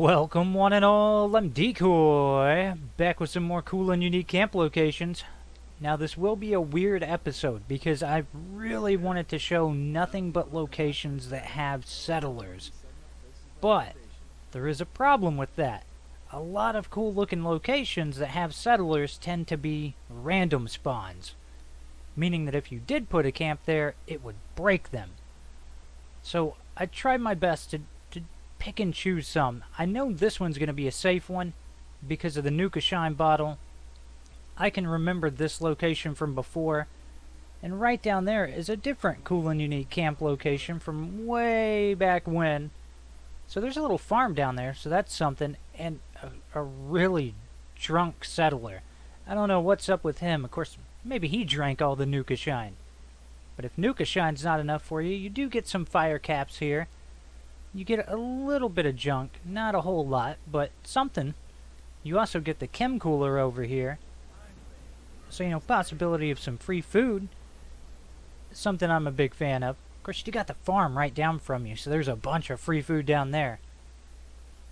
Welcome one and all, I'm Decoy, back with some more cool and unique camp locations. Now this will be a weird episode because I really wanted to show nothing but locations that have settlers. But there is a problem with that. A lot of cool looking locations that have settlers tend to be random spawns. Meaning that if you did put a camp there, it would break them. So I tried my best to pick and choose some. I know this one's going to be a safe one because of the Unique C.A.M.P bottle. I can remember this location from before, and right down there is a different cool and unique camp location from way back when. So there's a little farm down there, so that's something, and a really drunk settler. I don't know what's up with him. Of course, maybe he drank all the Unique C.A.M.P. But if Unique C.A.M.P's not enough for you, you do get some fire caps here. You get a little bit of junk, not a whole lot, but something. You also get the chem cooler over here. So, possibility of some free food. Something I'm a big fan of. Of course, you got the farm right down from you, so there's a bunch of free food down there.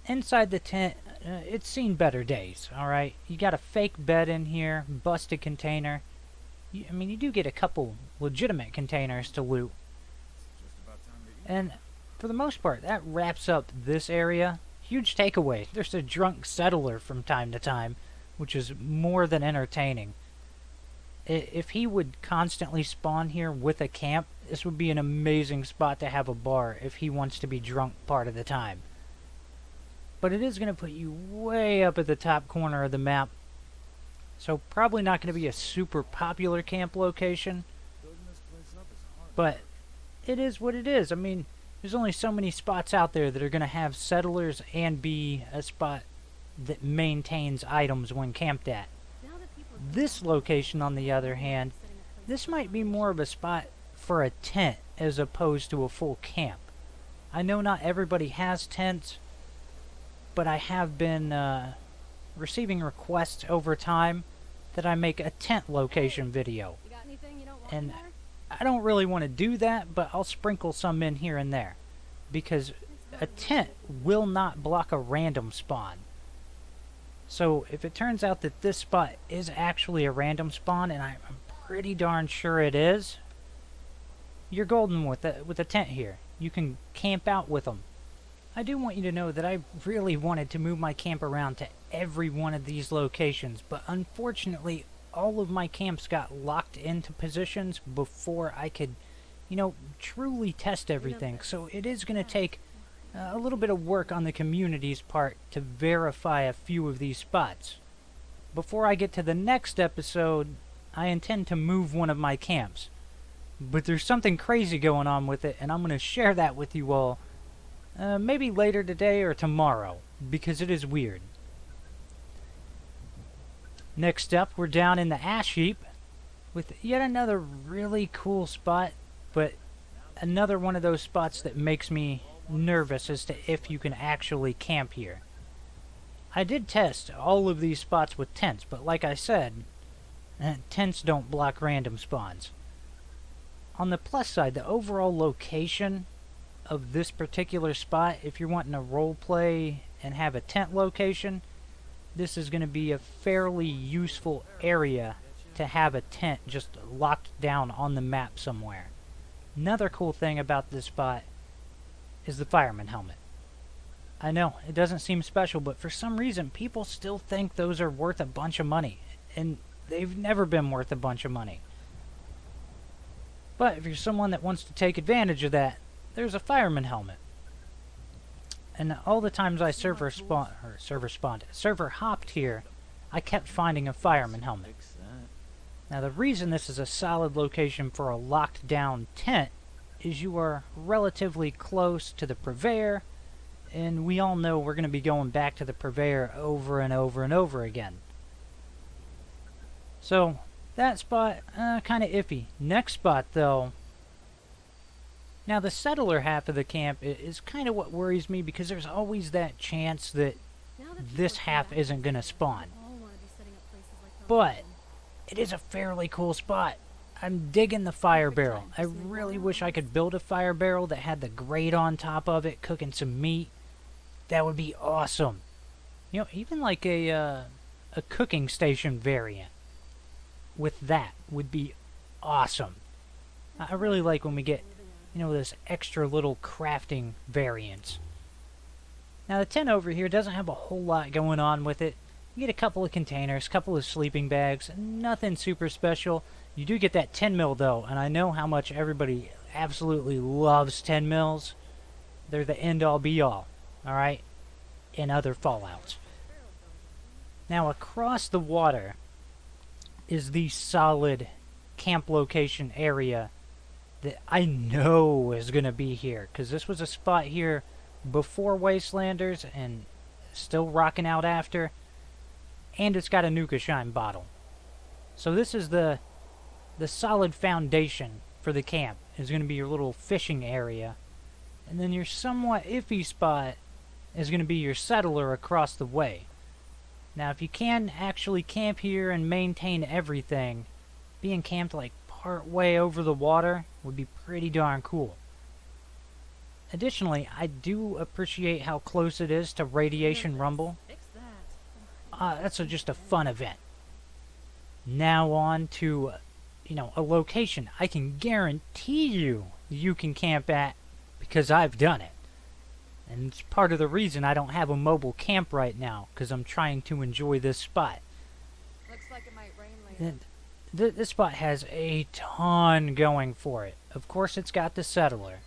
Inside the tent, it's seen better days, alright? You got a fake bed in here, busted container. You do get a couple legitimate containers to loot. And for the most part, that wraps up this area. Huge takeaway. There's a drunk settler from time to time, which is more than entertaining. If he would constantly spawn here with a camp, this would be an amazing spot to have a bar if he wants to be drunk part of the time. But it is going to put you way up at the top corner of the map. So probably not going to be a super popular camp location. But it is what it is. There's only so many spots out there that are going to have settlers and be a spot that maintains items when camped at. This location, on the other hand, this might be more of a spot for a tent as opposed to a full camp. I know not everybody has tents, but I have been receiving requests over time that I make a tent location video. And I don't really want to do that, but I'll sprinkle some in here and there. Because a tent will not block a random spawn. So if it turns out that this spot is actually a random spawn, and I'm pretty darn sure it is, you're golden with a tent here. You can camp out with them. I do want you to know that I really wanted to move my camp around to every one of these locations, but unfortunately all of my camps got locked into positions before I could, truly test everything. So it is going to take a little bit of work on the community's part to verify a few of these spots. Before I get to the next episode, I intend to move one of my camps. But there's something crazy going on with it, and I'm going to share that with you all maybe later today or tomorrow, because it is weird. Next up, we're down in the ash heap with yet another really cool spot, but another one of those spots that makes me nervous as to if you can actually camp here. I did test all of these spots with tents, but like I said, tents don't block random spawns. On the plus side, the overall location of this particular spot, if you're wanting to role play and have a tent location, this is going to be a fairly useful area to have a tent just locked down on the map somewhere. Another cool thing about this spot is the fireman helmet. I know, it doesn't seem special, but for some reason people still think those are worth a bunch of money, and they've never been worth a bunch of money. But if you're someone that wants to take advantage of that, there's a fireman helmet. And all the times I server hopped here, I kept finding a fireman helmet. Now the reason this is a solid location for a locked down tent is you are relatively close to the purveyor, and we all know we're going to be going back to the purveyor over and over and over again. So that spot, kind of iffy. Next spot though, now the settler half of the camp is kind of what worries me, because there's always that chance that this half isn't going to spawn. But it is a fairly cool spot. I'm digging the fire barrel. I really wish I could build a fire barrel that had the grate on top of it, cooking some meat. That would be awesome. You know, even like a cooking station variant with that would be awesome. I really like when we get, you know, this extra little crafting variants. Now the tent over here doesn't have a whole lot going on with it. You get a couple of containers, a couple of sleeping bags, nothing super special. You do get that 10 mil though, and I know how much everybody absolutely loves 10 mils. They're the end all be all, alright, in other Fallouts. Now across the water is the solid camp location area that I know is going to be here, because this was a spot here before Wastelanders and still rocking out after, and it's got a Nuka Shine bottle. So this is the solid foundation for the camp. Is going to be your little fishing area, and then your somewhat iffy spot is going to be your settler across the way. Now if you can actually camp here and maintain everything, being camped like part way over the water would be pretty darn cool. Additionally, I do appreciate how close it is to Radiation Rumble. That's just a fun event. Now on to, you know, a location I can guarantee you can camp at, because I've done it. And it's part of the reason I don't have a mobile camp right now, because I'm trying to enjoy this spot. Looks like it might rain later. This spot has a ton going for it. Of course, it's got the settler.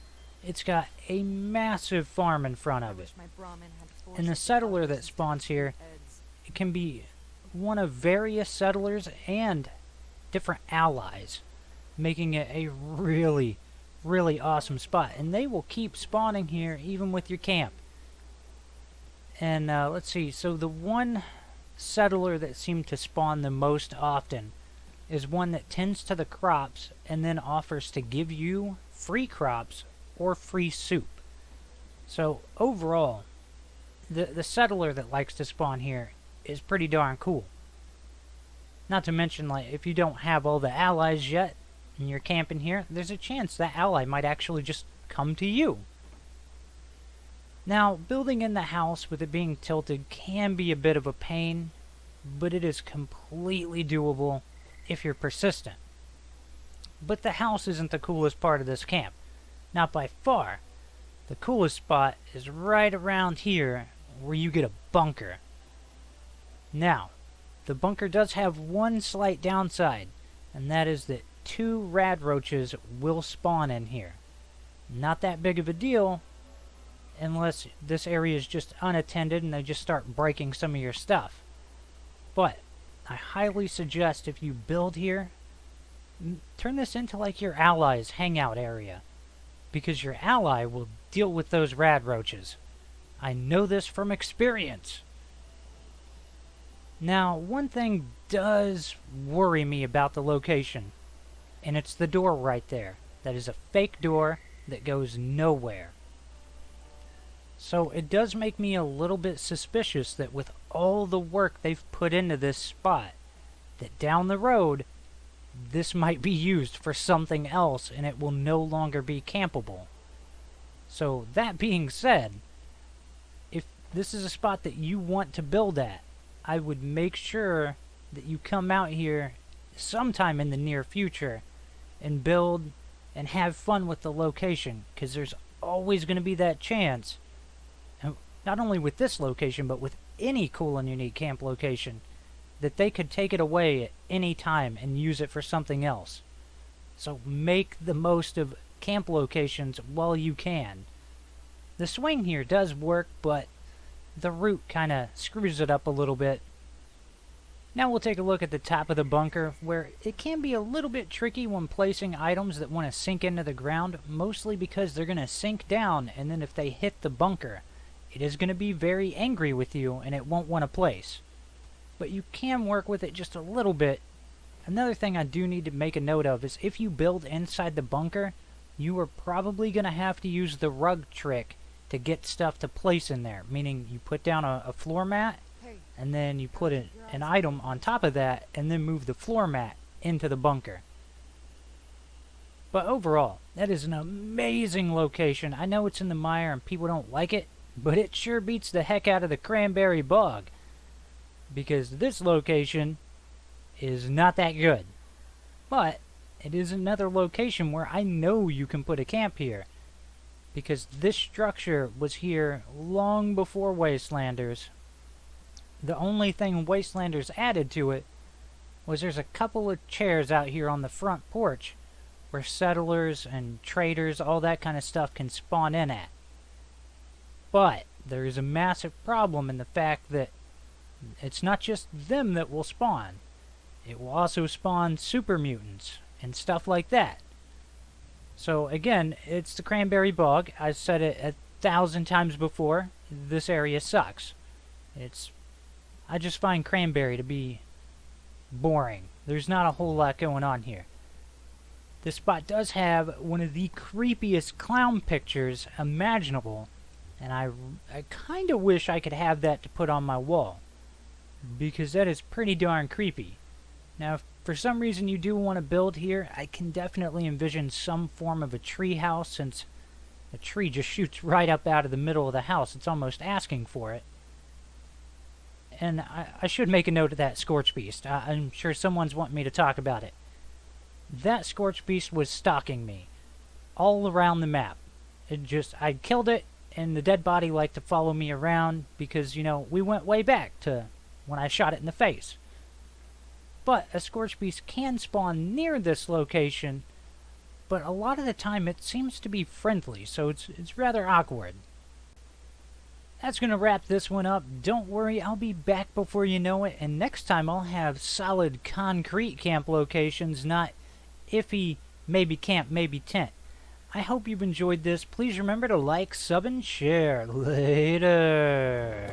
It's got a massive farm in front of it. And the settler that spawns here, it can be one of various settlers and different allies, making it a really, really awesome spot. And they will keep spawning here even with your camp. And let's see, so the one settler that seemed to spawn the most often is one that tends to the crops and then offers to give you free crops or free soup. So overall, the settler that likes to spawn here is pretty darn cool. Not to mention, like, if you don't have all the allies yet and you're camping here, there's a chance that ally might actually just come to you. Now, building in the house with it being tilted can be a bit of a pain, but it is completely doable if you're persistent. But the house isn't the coolest part of this camp. Not by far. The coolest spot is right around here where you get a bunker. Now, the bunker does have one slight downside, and that is that 2 rad roaches will spawn in here. Not that big of a deal, unless this area is just unattended and they just start breaking some of your stuff. But I highly suggest, if you build here, turn this into like your allies' hangout area, because your ally will deal with those rad roaches. I know this from experience. Now, one thing does worry me about the location, and it's the door right there. That is a fake door that goes nowhere. So it does make me a little bit suspicious that with all the work they've put into this spot, that down the road, this might be used for something else and it will no longer be campable. So that being said, if this is a spot that you want to build at, I would make sure that you come out here sometime in the near future and build and have fun with the location, because there's always going to be that chance, not only with this location but with any cool and unique camp location, that they could take it away at any time and use it for something else. So make the most of camp locations while you can. The swing here does work, but the route kind of screws it up a little bit. Now we'll take a look at the top of the bunker, where it can be a little bit tricky when placing items that want to sink into the ground, mostly because they're going to sink down, and then if they hit the bunker, it is going to be very angry with you and it won't want to place. But you can work with it just a little bit. Another thing I do need to make a note of is if you build inside the bunker, you are probably going to have to use the rug trick to get stuff to place in there, meaning you put down a floor mat and then you put an item on top of that and then move the floor mat into the bunker. But overall, that is an amazing location. I know it's in the mire and people don't like it, but it sure beats the heck out of the cranberry bog, because this location is not that good. But it is another location where I know you can put a camp here, because this structure was here long before Wastelanders. The only thing Wastelanders added to it was there's a couple of chairs out here on the front porch where settlers and traders, all that kind of stuff, can spawn in at. But there is a massive problem in the fact that it's not just them that will spawn. It will also spawn super mutants and stuff like that. So again, it's the cranberry bog. I've said it 1,000 times before. This area sucks. I just find cranberry to be boring. There's not a whole lot going on here. This spot does have one of the creepiest clown pictures imaginable, and I kind of wish I could have that to put on my wall, because that is pretty darn creepy. Now, if for some reason you do want to build here, I can definitely envision some form of a tree house, since a tree just shoots right up out of the middle of the house. It's almost asking for it. And I should make a note of that Scorch Beast. I'm sure someone's wanting me to talk about it. That Scorch Beast was stalking me all around the map. I killed it, and the dead body liked to follow me around because, you know, we went way back to when I shot it in the face. But a Scorch Beast can spawn near this location, but a lot of the time it seems to be friendly, so it's rather awkward. That's going to wrap this one up. Don't worry, I'll be back before you know it, and next time I'll have solid concrete camp locations, not iffy, maybe camp, maybe tent. I hope you've enjoyed this. Please remember to like, sub, and share. Later.